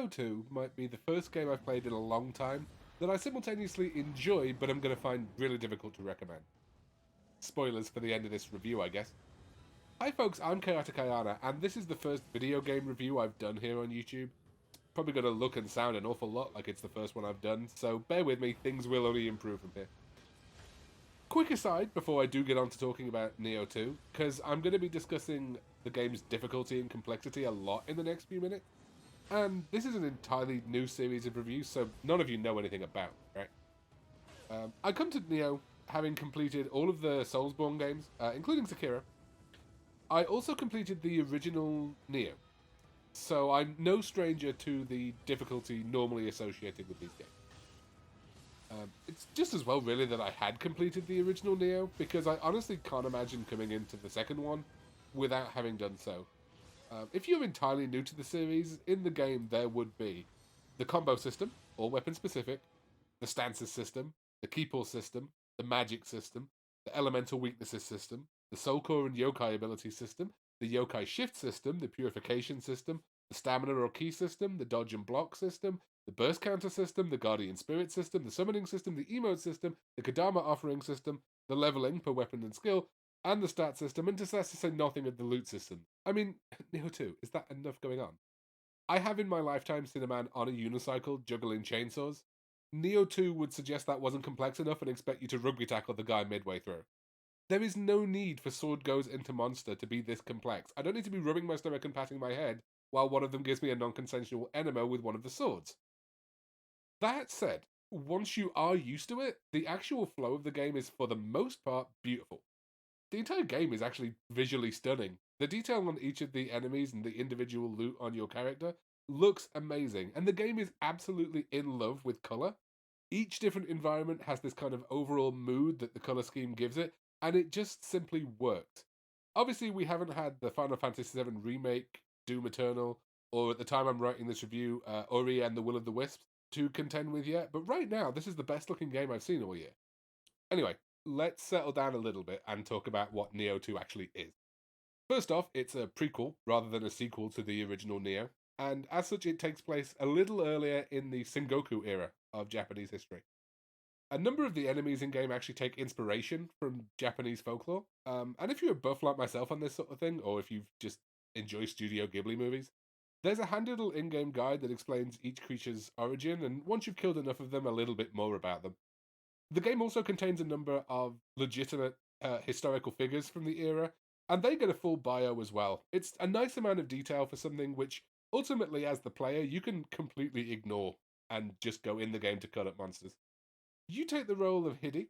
Nioh 2 might be the first game I've played in a long time that I simultaneously enjoy, but I'm going to find really difficult to recommend. Spoilers for the end of this review, I guess. Hi folks, I'm Chaotic Ayana, and this is the first video game review I've done here on YouTube. Probably going to look and sound an awful lot like it's the first one I've done, so bear with me, things will only improve from here. Quick aside before I do get on to talking about Nioh 2, because I'm going to be discussing the game's difficulty and complexity a lot in the next few minutes. And this is an entirely new series of reviews, so none of you know anything about, right? I come to Nioh having completed all of the Soulsborne games, including Sekiro. I also completed the original Nioh, so I'm no stranger to the difficulty normally associated with these games. It's just as well, really, that I had completed the original Nioh, because I honestly can't imagine coming into the second one without having done so. If you're entirely new to the series, in the game there would be the combo system, all weapon specific, the stances system, the keypull system, the magic system, the elemental weaknesses system, the soul core and yokai ability system, the yokai shift system, the purification system, the stamina or ki system, the dodge and block system, the burst counter system, the guardian spirit system, the summoning system, the emote system, the Kadama offering system, the leveling per weapon and skill, and the stat system, and that's to say nothing of the loot system. I mean, Nioh 2, is that enough going on? I have in my lifetime seen a man on a unicycle juggling chainsaws. Nioh 2 would suggest that wasn't complex enough and expect you to rugby tackle the guy midway through. There is no need for sword goes into monster to be this complex. I don't need to be rubbing my stomach and patting my head while one of them gives me a non-consensual enema with one of the swords. That said, once you are used to it, the actual flow of the game is for the most part beautiful. The entire game is actually visually stunning. The detail on each of the enemies and the individual loot on your character looks amazing, and the game is absolutely in love with color. Each different environment has this kind of overall mood that the color scheme gives it, and it just simply works. Obviously, we haven't had the Final Fantasy VII Remake, Doom Eternal, or at the time I'm writing this review, Ori and the Will of the Wisps to contend with yet, but right now, this is the best looking game I've seen all year. Anyway, let's settle down a little bit and talk about what Nioh 2 actually is. First off, it's a prequel rather than a sequel to the original Nioh, and as such, it takes place a little earlier in the Sengoku era of Japanese history. A number of the enemies in game actually take inspiration from Japanese folklore, and if you're a buff like myself on this sort of thing, or if you just enjoy Studio Ghibli movies, there's a handy little in-game guide that explains each creature's origin, and once you've killed enough of them, a little bit more about them. The game also contains a number of legitimate historical figures from the era, and they get a full bio as well. It's a nice amount of detail for something which, ultimately, as the player, you can completely ignore and just go in the game to cut up monsters. You take the role of Hidi,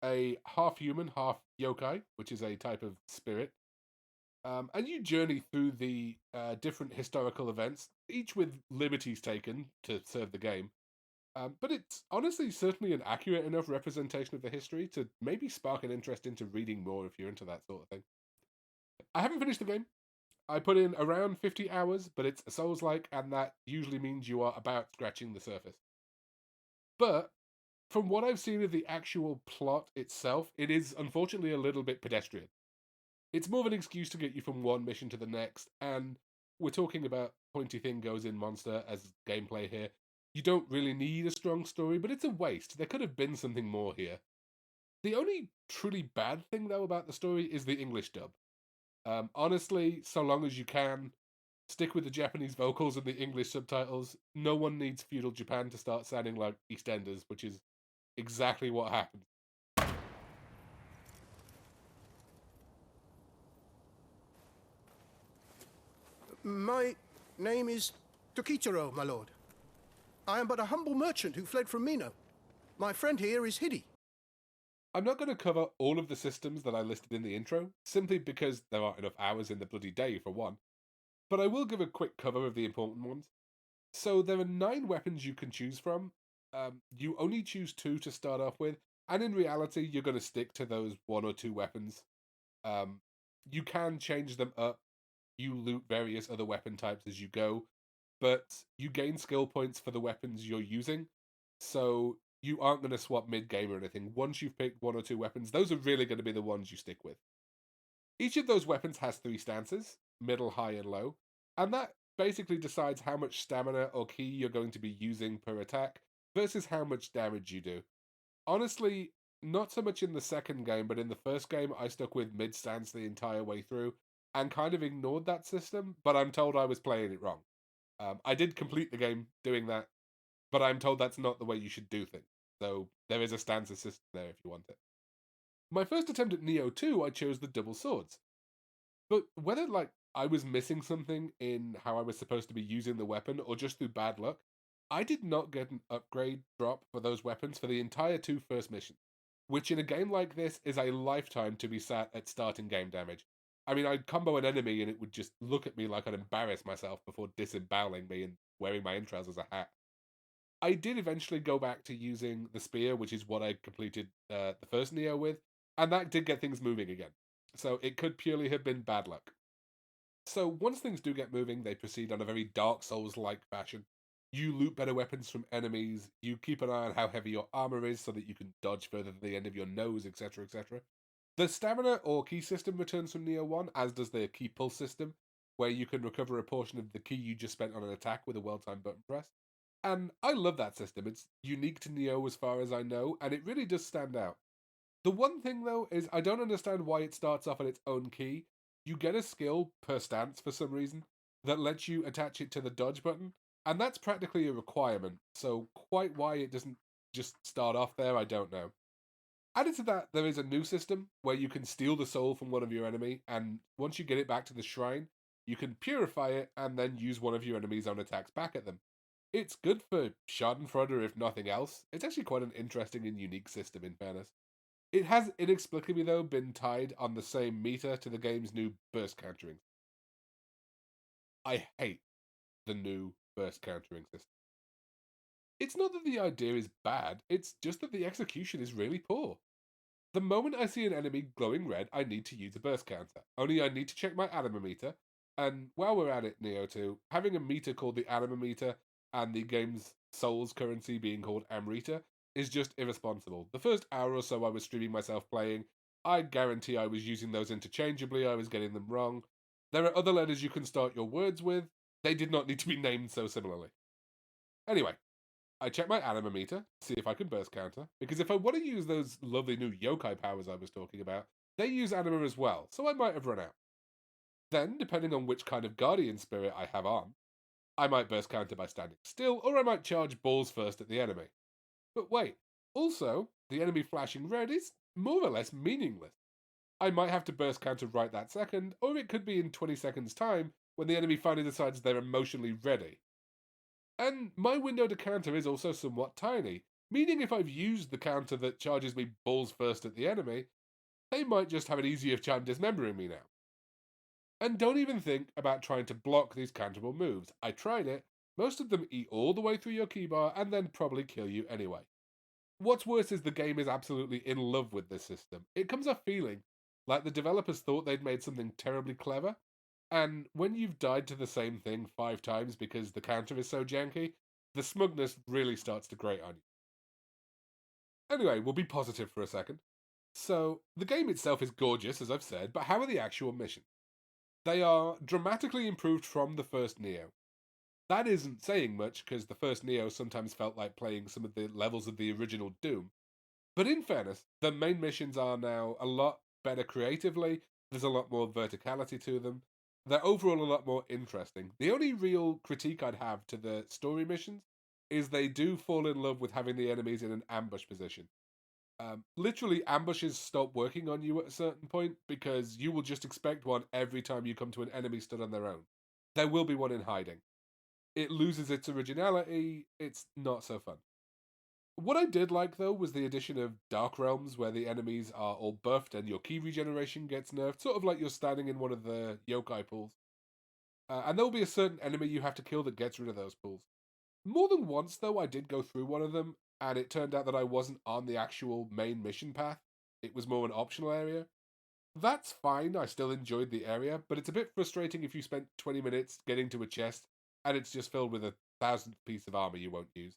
a half human, half yokai, which is a type of spirit, and you journey through the different historical events, each with liberties taken to serve the game. But it's honestly certainly an accurate enough representation of the history to maybe spark an interest into reading more if you're into that sort of thing. I haven't finished the game. I put in around 50 hours, but it's a Souls-like, and that usually means you are about scratching the surface. But from what I've seen of the actual plot itself, it is unfortunately a little bit pedestrian. It's more of an excuse to get you from one mission to the next, and we're talking about pointy thing goes in monster as gameplay here. You don't really need a strong story, but it's a waste. There could have been something more here. The only truly bad thing, though, about the story is the English dub. Honestly, so long as you can, stick with the Japanese vocals and the English subtitles. No one needs feudal Japan to start sounding like EastEnders, which is exactly what happened. My name is Tokichiro, my lord. I am but a humble merchant who fled from Mino. My friend here is Hidi. I'm not going to cover all of the systems that I listed in the intro, simply because there aren't enough hours in the bloody day, for one. But I will give a quick cover of the important ones. So there are 9 weapons you can choose from. You only choose 2 to start off with, and in reality, you're going to stick to those 1 or 2 weapons. You can change them up. You loot various other weapon types as you go, but you gain skill points for the weapons you're using. So you aren't going to swap mid-game or anything. Once you've picked 1 or 2 weapons, those are really going to be the ones you stick with. Each of those weapons has 3 stances, middle, high, and low, and that basically decides how much stamina or ki you're going to be using per attack versus how much damage you do. Honestly, not so much in the second game, but in the first game, I stuck with mid stance the entire way through and kind of ignored that system, but I'm told I was playing it wrong. I did complete the game doing that, but I'm told that's not the way you should do things. So there is a stanza system there if you want it. My first attempt at Nioh 2, I chose the double swords. But whether, like, I was missing something in how I was supposed to be using the weapon or just through bad luck, I did not get an upgrade drop for those weapons for the entire two first missions, which in a game like this is a lifetime to be sat at starting game damage. I mean, I'd combo an enemy and it would just look at me like I'd embarrass myself before disemboweling me and wearing my entrails as a hat. I did eventually go back to using the spear, which is what I completed the first Neo with, and that did get things moving again. So it could purely have been bad luck. So once things do get moving, they proceed on a very Dark Souls-like fashion. You loot better weapons from enemies, you keep an eye on how heavy your armor is so that you can dodge further to the end of your nose, etc., etc. The stamina or key system returns from Neo 1, as does the key pulse system, where you can recover a portion of the key you just spent on an attack with a well-timed button press. And I love that system. It's unique to Neo as far as I know, and it really does stand out. The one thing though is I don't understand why it starts off on its own key. You get a skill per stance for some reason that lets you attach it to the dodge button, and that's practically a requirement. So quite why it doesn't just start off there, I don't know. Added to that, there is a new system where you can steal the soul from one of your enemy, and once you get it back to the shrine, you can purify it and then use one of your enemy's own attacks back at them. It's good for Schadenfreude if nothing else. It's actually quite an interesting and unique system in fairness. It has inexplicably, though, been tied on the same meter to the game's new burst countering. I hate the new burst countering system. It's not that the idea is bad, it's just that the execution is really poor. The moment I see an enemy glowing red, I need to use a burst counter. Only I need to check my anima meter, and while we're at it, Neo 2, having a meter called the anima meter and the game's souls currency being called Amrita is just irresponsible. The first hour or so I was streaming myself playing, I guarantee I was using those interchangeably, I was getting them wrong. There are other letters you can start your words with, they did not need to be named so similarly. Anyway, I check my anima meter, see if I can burst counter, because if I want to use those lovely new yokai powers I was talking about, they use anima as well, so I might have run out. Then, depending on which kind of guardian spirit I have on, I might burst counter by standing still, or I might charge balls first at the enemy. But wait, also, the enemy flashing red is more or less meaningless. I might have to burst counter right that second, or it could be in 20 seconds' time when the enemy finally decides they're emotionally ready. And my window to counter is also somewhat tiny, meaning if I've used the counter that charges me balls first at the enemy, they might just have an easier time dismembering me now. And don't even think about trying to block these counterable moves. I tried it, most of them eat all the way through your keybar and then probably kill you anyway. What's worse is the game is absolutely in love with this system. It comes off feeling like the developers thought they'd made something terribly clever, and when you've died to the same thing 5 times because the counter is so janky, the smugness really starts to grate on you. Anyway, we'll be positive for a second. So, the game itself is gorgeous, as I've said, but how are the actual missions? They are dramatically improved from the first Neo. That isn't saying much, because the first Neo sometimes felt like playing some of the levels of the original Doom. But in fairness, the main missions are now a lot better creatively, there's a lot more verticality to them. They're overall a lot more interesting. The only real critique I'd have to the story missions is they do fall in love with having the enemies in an ambush position. Literally, ambushes stop working on you at a certain point because you will just expect one every time you come to an enemy stood on their own. There will be one in hiding. It loses its originality, it's not so fun. What I did like though was the addition of Dark Realms where the enemies are all buffed and your key regeneration gets nerfed, sort of like you're standing in one of the yokai pools. And there will be a certain enemy you have to kill that gets rid of those pools. More than once though, I did go through one of them, and it turned out that I wasn't on the actual main mission path. It was more an optional area. That's fine, I still enjoyed the area, but it's a bit frustrating if you spent 20 minutes getting to a chest and it's just filled with a thousandth piece of armor you won't use.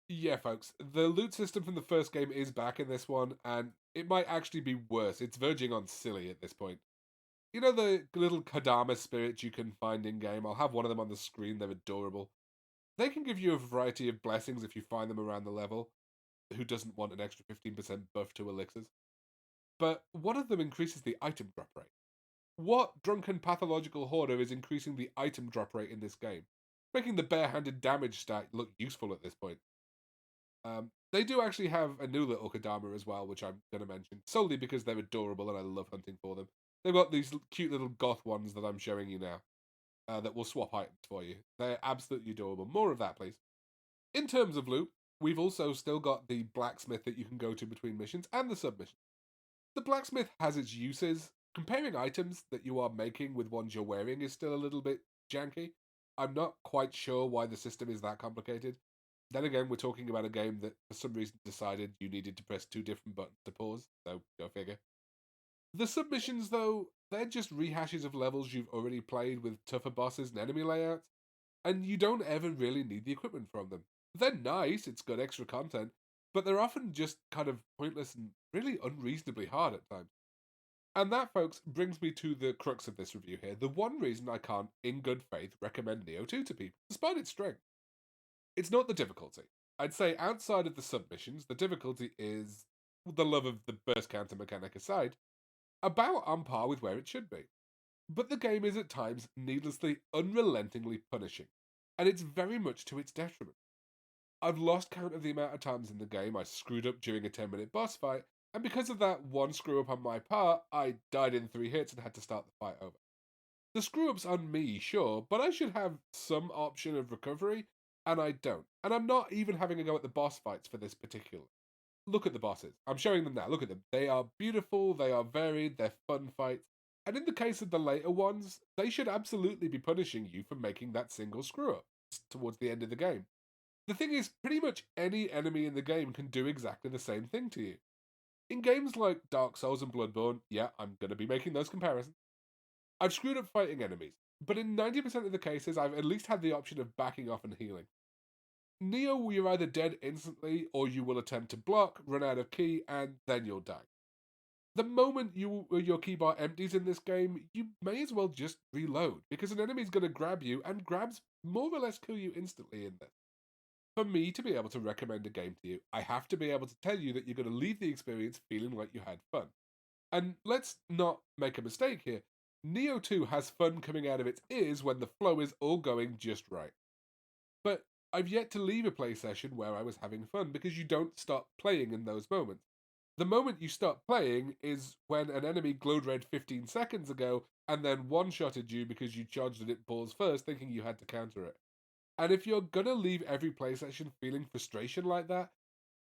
Yeah, folks, the loot system from the first game is back in this one, and it might actually be worse. It's verging on silly at this point. You know the little Kodama spirits you can find in game? I'll have one of them on the screen, they're adorable. They can give you a variety of blessings if you find them around the level. Who doesn't want an extra 15% buff to elixirs? But one of them increases the item drop rate. What drunken pathological hoarder is increasing the item drop rate in this game? Making the barehanded damage stat look useful at this point. They do actually have a new little Kodama as well, which I'm going to mention, solely because they're adorable and I love hunting for them. They've got these cute little goth ones that I'm showing you now that will swap items for you. They're absolutely adorable. More of that, please. In terms of loot, we've also still got the blacksmith that you can go to between missions and the submissions. The blacksmith has its uses. Comparing items that you are making with ones you're wearing is still a little bit janky. I'm not quite sure why the system is that complicated. Then again, we're talking about a game that for some reason decided you needed to press two different buttons to pause, so go figure. The submissions, though, they're just rehashes of levels you've already played with tougher bosses and enemy layouts, and you don't ever really need the equipment from them. They're nice, it's got extra content, but they're often just kind of pointless and really unreasonably hard at times. And that, folks, brings me to the crux of this review here. The one reason I can't, in good faith, recommend Nioh 2 to people, despite its strength. It's not the difficulty. I'd say outside of the submissions, the difficulty is, the love of the burst counter mechanic aside, about on par with where it should be. But the game is at times needlessly, unrelentingly punishing, and it's very much to its detriment. I've lost count of the amount of times in the game I screwed up during a 10-minute boss fight, and because of that one screw up on my part, I died in 3 hits and had to start the fight over. The screw up's on me, sure, but I should have some option of recovery, and I don't. And I'm not even having a go at the boss fights for this particular. Look at the bosses. I'm showing them now. Look at them. They are beautiful, they are varied, they're fun fights. And in the case of the later ones, they should absolutely be punishing you for making that single screw up towards the end of the game. The thing is, pretty much any enemy in the game can do exactly the same thing to you. In games like Dark Souls and Bloodborne, yeah, I'm going to be making those comparisons, I've screwed up fighting enemies, but in 90% of the cases, I've at least had the option of backing off and healing. Nioh, you're either dead instantly, or you will attempt to block, run out of ki, and then you'll die. The moment your keybar empties in this game, you may as well just reload, because an enemy's going to grab you, and grabs more or less kill you instantly in this. For me to be able to recommend a game to you, I have to be able to tell you that you're going to leave the experience feeling like you had fun. And let's not make a mistake here. Nioh 2 has fun coming out of its ears when the flow is all going just right. But I've yet to leave a play session where I was having fun because you don't stop playing in those moments. The moment you stop playing is when an enemy glowed red 15 seconds ago and then one-shotted you because you charged at it balls first thinking you had to counter it. And if you're gonna leave every play session feeling frustration like that,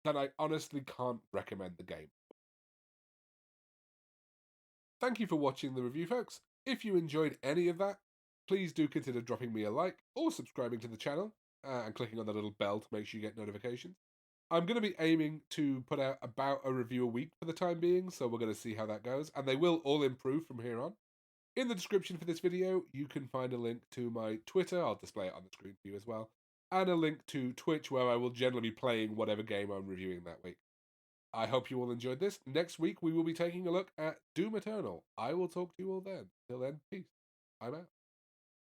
then I honestly can't recommend the game. Thank you for watching the review, folks. If you enjoyed any of that, please do consider dropping me a like or subscribing to the channel and clicking on the little bell to make sure you get notifications. I'm going to be aiming to put out about a review a week for the time being, so we're going to see how that goes, and they will all improve from here on. In the description for this video, you can find a link to my Twitter, I'll display it on the screen for you as well, and a link to Twitch where I will generally be playing whatever game I'm reviewing that week. I hope you all enjoyed this. Next week, we will be taking a look at Doom Eternal. I will talk to you all then. Till then, peace. I'm out.